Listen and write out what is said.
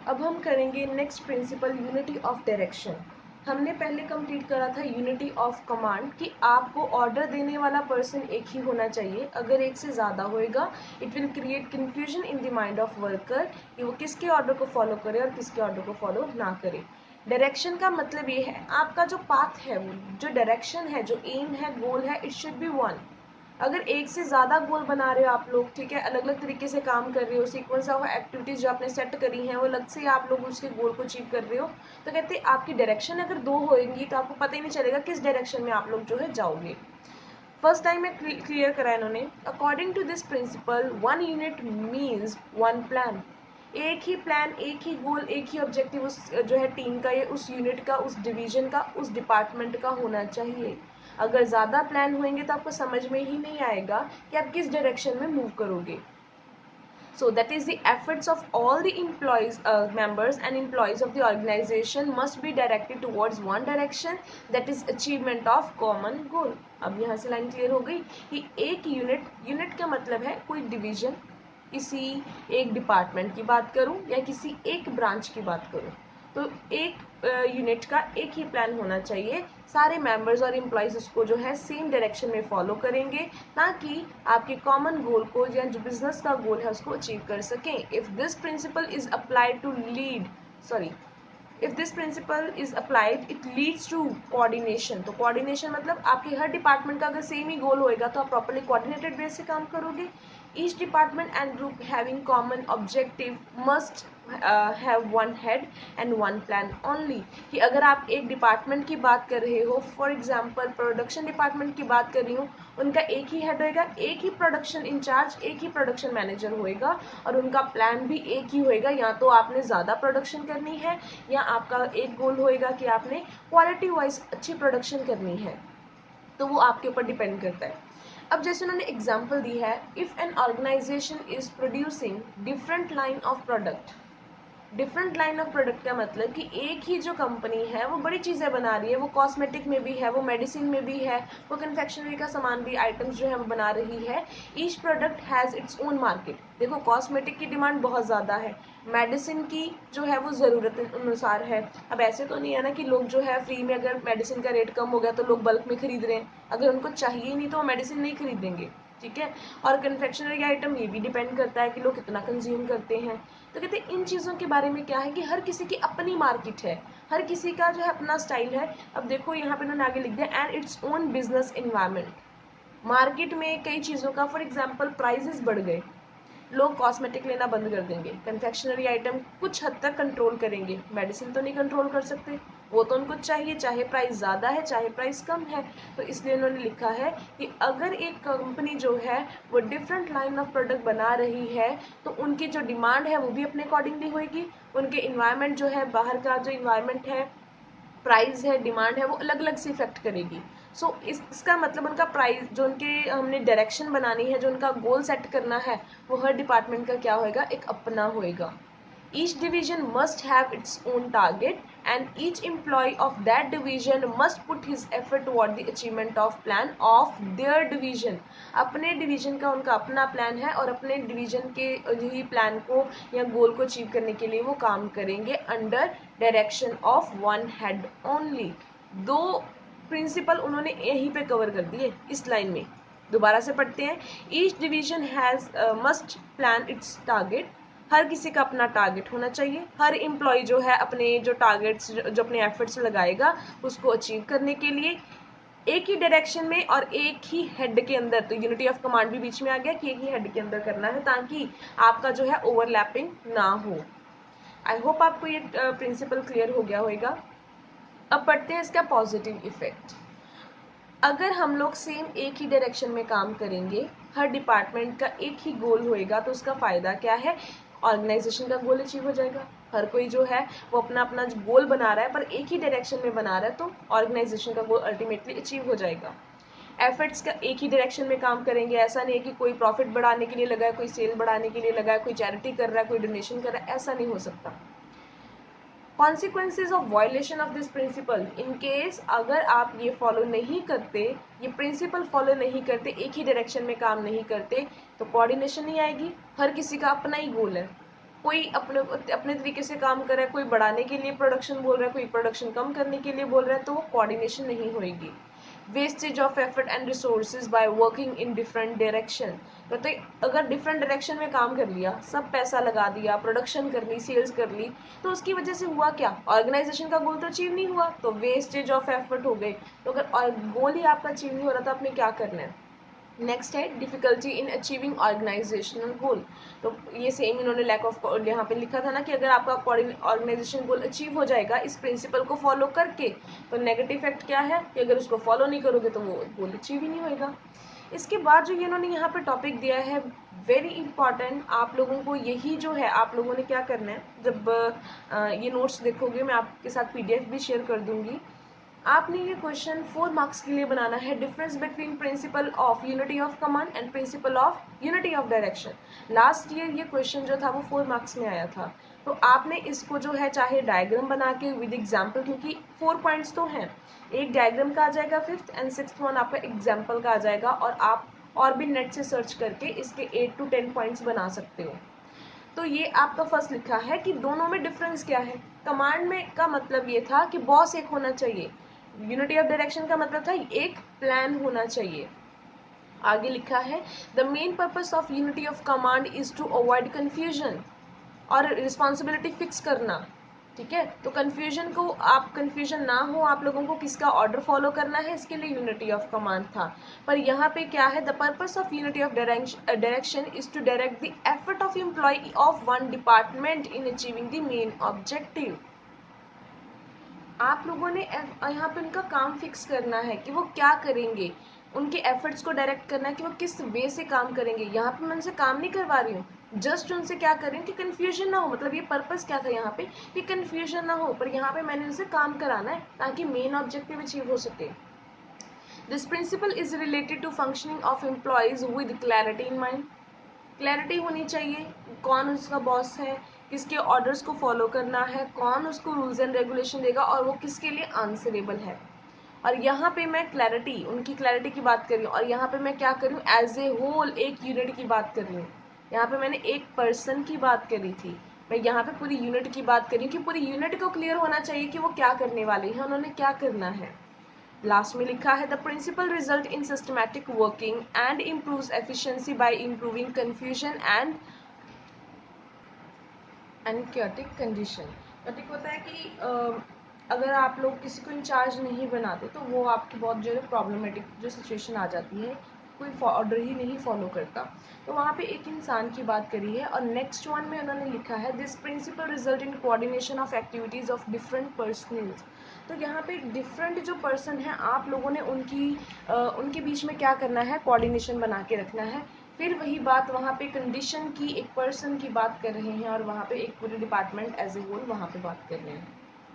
अब हम करेंगे next principle, unity of direction. हमने पहले कंप्लीट करा था यूनिटी ऑफ कमांड कि आपको ऑर्डर देने वाला पर्सन एक ही होना चाहिए। अगर एक से ज़्यादा होएगा it will create confusion in the mind of worker कि वो किसके ऑर्डर को फॉलो करे और किसके ऑर्डर को फॉलो ना करे। डायरेक्शन का मतलब ये है आपका जो पाथ है, वो जो डायरेक्शन है, जो एम है, गोल है, इट शुड बी वन। अगर एक से ज़्यादा गोल बना रहे हो आप लोग, ठीक है, अलग अलग तरीके से काम कर रहे हो, सीक्वेंस ऑफ एक्टिविटीज़ जो आपने सेट करी हैं वो अलग से आप लोग उसके गोल को अचीव कर रहे हो, तो कहते हैं आपकी डायरेक्शन अगर दो होएंगी तो आपको पता ही नहीं चलेगा किस डायरेक्शन में आप लोग जो है जाओगे। फर्स्ट टाइम में क्लियर करा इन्होंने, according to this principle one unit means one plan. एक ही प्लान, एक ही गोल, एक ही ऑब्जेक्टिव उस जो है टीम का, या उस यूनिट का, उस डिवीजन का, उस डिपार्टमेंट का होना चाहिए। अगर ज़्यादा प्लान होंगे तो आपको समझ में ही नहीं आएगा कि आप किस डायरेक्शन में मूव करोगे। So that is the efforts of all the employees, members and employees of the organization must be directed towards one direction, that is achievement of common goal. अब यहाँ से लाइन क्लियर हो गई कि एक unit का मतलब है कोई डिवीजन, किसी एक डिपार्टमेंट की बात करूँ या किसी एक ब्रांच की बात करूँ, तो एक यूनिट का एक ही प्लान होना चाहिए। सारे मेंबर्स और एम्प्लॉयज़ उसको जो है सेम डायरेक्शन में फॉलो करेंगे ताकि आपके कॉमन गोल को या जो बिजनेस का गोल है उसको अचीव कर सकें। If this principle is applied to lead sorry if this principle is applied it leads to coordination. तो कोऑर्डिनेशन मतलब आपके हर डिपार्टमेंट का अगर सेम ही गोल होएगा तो आप प्रॉपर्ली कोऑर्डिनेटेड बेस से काम करोगे। Each department and group having common objective must have one head and one plan only. कि अगर आप एक डिपार्टमेंट की बात कर रहे हो, फॉर एग्जांपल प्रोडक्शन डिपार्टमेंट की बात कर रही हूँ, उनका एक ही हेड होएगा, एक ही प्रोडक्शन इंचार्ज, एक ही प्रोडक्शन मैनेजर होएगा और उनका प्लान भी एक ही होएगा। या तो आपने ज़्यादा प्रोडक्शन करनी है या आपका एक गोल होएगा कि आपने क्वालिटी वाइज अच्छी प्रोडक्शन करनी है, तो वो आपके ऊपर डिपेंड करता है। अब जैसे उन्होंने एग्जांपल दी है, if an organization is producing different line of product. Different line of product का मतलब कि एक ही जो कंपनी है वो बड़ी चीज़ें बना रही है, वो कॉस्मेटिक में भी है, वो मेडिसिन में भी है, वो कन्फेक्शनरी का सामान भी, आइटम्स जो है वो बना रही है। Each product has its own market. देखो कॉस्मेटिक की डिमांड बहुत ज़्यादा है, मेडिसिन की जो है वो ज़रूरत अनुसार है। अब ऐसे तो नहीं है ना कि लोग जो है फ्री में, अगर मेडिसिन का रेट कम हो गया तो लोग बल्क में खरीद रहे हैं, अगर उनको चाहिए ही नहीं तो वो मेडिसिन नहीं खरीदेंगे, ठीक है। और कन्फेक्शनरी आइटम ये भी डिपेंड करता है कि लोग कितना कंज्यूम करते हैं। तो कहते हैं इन चीज़ों के बारे में क्या है कि हर किसी की अपनी मार्केट है, हर किसी का जो है अपना स्टाइल है। अब देखो यहाँ पे उन्होंने आगे लिख दिया and its own business environment. Market में कई चीज़ों का फॉर एग्जांपल प्राइजेस बढ़ गए, लोग कॉस्मेटिक लेना बंद कर देंगे, कन्फेक्शनरी आइटम कुछ हद तक कंट्रोल करेंगे, मेडिसिन तो नहीं कंट्रोल कर सकते, वो तो उनको चाहिए चाहे प्राइस ज़्यादा है चाहे प्राइस कम है। तो इसलिए उन्होंने लिखा है कि अगर एक कंपनी जो है वो डिफरेंट लाइन ऑफ प्रोडक्ट बना रही है तो उनकी जो डिमांड है वो भी अपने अकॉर्डिंगली होएगी, उनके इन्वायरमेंट जो है, बाहर का जो इन्वायरमेंट है, प्राइस है, डिमांड है, वो अलग अलग से इफेक्ट करेगी। सो इसका मतलब उनका प्राइस जो उनके हमने डायरेक्शन बनानी है, जो उनका गोल सेट करना है, वो हर डिपार्टमेंट का क्या होएगा, एक अपना होएगा। Each division must have its own target and each employee of that division must put his effort toward the achievement of plan of their division। अपने डिवीजन का उनका अपना प्लान है और अपने डिवीजन के ही प्लान को या गोल को अचीव करने के लिए वो काम करेंगे under direction of one head only. दो प्रिंसिपल उन्होंने यहीं पे कवर कर दिए इस लाइन में। दोबारा से पढ़ते हैं, each division has must plan its target. हर किसी का अपना टारगेट होना चाहिए, हर एम्प्लॉय जो है अपने जो टारगेट्स जो अपने एफर्ट्स लगाएगा उसको अचीव करने के लिए एक ही डायरेक्शन में और एक ही हेड के अंदर। तो यूनिटी ऑफ कमांड भी बीच में आ गया कि एक ही हेड के अंदर करना है ताकि आपका जो है ओवरलैपिंग ना हो। आई होप आपको ये प्रिंसिपल क्लियर हो गया होगा। अब पढ़ते हैं इसका पॉजिटिव इफेक्ट। अगर हम लोग सेम एक ही डायरेक्शन में काम करेंगे, हर डिपार्टमेंट का एक ही गोल होएगा, तो उसका फ़ायदा क्या है, ऑर्गेनाइजेशन का गोल अचीव हो जाएगा। हर कोई जो है वो अपना अपना जो गोल बना रहा है पर एक ही डायरेक्शन में बना रहा है, तो ऑर्गेनाइजेशन का गोल अल्टीमेटली अचीव हो जाएगा। एफर्ट्स का एक ही डायरेक्शन में काम करेंगे, ऐसा नहीं है कि कोई प्रॉफिट बढ़ाने के लिए लगा है, कोई सेल बढ़ाने के लिए लगा है, कोई चैरिटी कर रहा है, कोई डोनेशन कर रहा है, ऐसा नहीं हो सकता। Consequences of violation of this principle, in case अगर आप ये फॉलो नहीं करते, ये प्रिंसिपल फॉलो नहीं करते, एक ही डायरेक्शन में काम नहीं करते, तो कोऑर्डिनेशन नहीं आएगी, हर किसी का अपना ही गोल है, कोई अपने अपने तरीके से काम कर रहा है, कोई बढ़ाने के लिए प्रोडक्शन बोल रहा है, कोई प्रोडक्शन कम करने के लिए बोल रहा है, तो वो कोऑर्डिनेशन नहीं होएगी। Wastage of effort and resources by working in different direction, मतलब अगर डिफरेंट डायरेक्शन में काम कर लिया, सब पैसा लगा दिया, प्रोडक्शन कर ली, सेल्स कर ली, तो उसकी वजह से हुआ क्या, ऑर्गेनाइजेशन का गोल तो अचीव नहीं हुआ, तो वेस्टेज ऑफ एफर्ट हो गए। तो अगर गोल ही आपका अचीव नहीं हो रहा, तो आपने क्या करना है। नेक्स्ट है डिफिकल्टी इन अचीविंग ऑर्गेनाइजेशनल गोल। तो ये सेम इन्होंने लैक ऑफ यहाँ पे लिखा था ना कि अगर आपका ऑर्गेनाइजेशन गोल अचीव हो जाएगा इस प्रिंसिपल को फॉलो करके, तो नेगेटिव इफेक्ट क्या है कि अगर उसको फॉलो नहीं करोगे तो वो गोल अचीव ही नहीं होएगा। इसके बाद जो इन्होंने यहाँ पे टॉपिक दिया है वेरी इंपॉर्टेंट, आप लोगों को यही जो है, आप लोगों ने क्या करना है, जब ये नोट्स देखोगे मैं आपके साथ PDF भी शेयर कर दूंगी, आपने ये क्वेश्चन 4 मार्क्स के लिए बनाना है, difference between principle of unity of command and principle of unity of direction. Last year ये क्वेश्चन जो था वो 4 मार्क्स में आया था, तो आपने इसको जो है चाहे डायग्राम बना के विद एग्जाम्पल, क्योंकि 4 पॉइंट्स तो हैं, एक डायग्राम का आ जाएगा, 5th एंड 6th वन आपका एग्जाम्पल का आ जाएगा, और आप और भी नेट से सर्च करके इसके 8 to 10 पॉइंट्स बना सकते हो। तो ये आपका फर्स्ट लिखा है कि दोनों में डिफरेंस क्या है। कमांड में का मतलब ये था कि बॉस एक होना चाहिए, यूनिटी ऑफ डायरेक्शन का मतलब था एक प्लान होना चाहिए। आगे लिखा है the main purpose of unity of command is to avoid confusion, और रिस्पॉन्सिबिलिटी फिक्स करना। ठीक है, तो कंफ्यूजन को, आप कंफ्यूजन ना हो आप लोगों को किसका ऑर्डर फॉलो करना है, इसके लिए यूनिटी ऑफ कमांड था। पर यहाँ पे क्या है, the purpose of unity of direction is to direct the effort of employ of one department in achieving the main objective. आप लोगों ने यहाँ पे उनका काम फिक्स करना है कि वो क्या करेंगे, उनके एफर्ट्स को डायरेक्ट करना है कि वो किस वे से काम करेंगे। यहाँ पे मैं उनसे काम नहीं करवा रही हूँ, जस्ट उनसे क्या करें कि कन्फ्यूजन ना हो, मतलब ये पर्पस क्या था यहाँ पे कि कन्फ्यूजन ना हो, पर यहाँ पे मैंने उनसे काम कराना है ताकि मेन ऑब्जेक्टिव अचीव हो सके। This principle is related to functioning of employees with clarity in mind. Clarity होनी चाहिए, कौन उसका बॉस है, किसके ऑर्डर्स को फॉलो करना है, कौन उसको रूल्स एंड रेगुलेशन देगा, और वो किसके लिए आंसरेबल है। और यहाँ पे मैं क्लैरिटी, उनकी क्लैरिटी की बात कर रही हूँ, और यहाँ पे मैं क्या कर रही हूँ, एज ए होल एक यूनिट की बात कर रही हूँ। यहाँ पे मैंने एक पर्सन की बात करी थी, मैं यहाँ पे पूरी यूनिट की बात कर रही हूँ कि पूरी यूनिट को क्लियर होना चाहिए कि वो क्या करने वाले हैं, उन्होंने क्या करना है। लास्ट में लिखा है the principle result in systematic working and improves efficiency by improving confusion and chaotic condition. chaotic होता है कि अगर आप लोग किसी को इंचार्ज नहीं बनाते तो वो आपकी बहुत जो है प्रॉब्लमेटिक जो सिचुएशन आ जाती है, कोई ऑर्डर ही नहीं फॉलो करता, तो वहाँ पे एक इंसान की बात करी है। और नेक्स्ट वन में उन्होंने लिखा है this principle result in coordination of activities of different personnels. तो यहाँ पे डिफरेंट जो पर्सन है आप लोगों ने उनके बीच में क्या करना है, कोऑर्डिनेशन बना के रखना है। फिर वही बात वहाँ पे कंडीशन की, एक पर्सन की बात कर रहे हैं, और वहाँ पे एक पूरे डिपार्टमेंट एज ए होल वहाँ पे बात कर रहे हैं।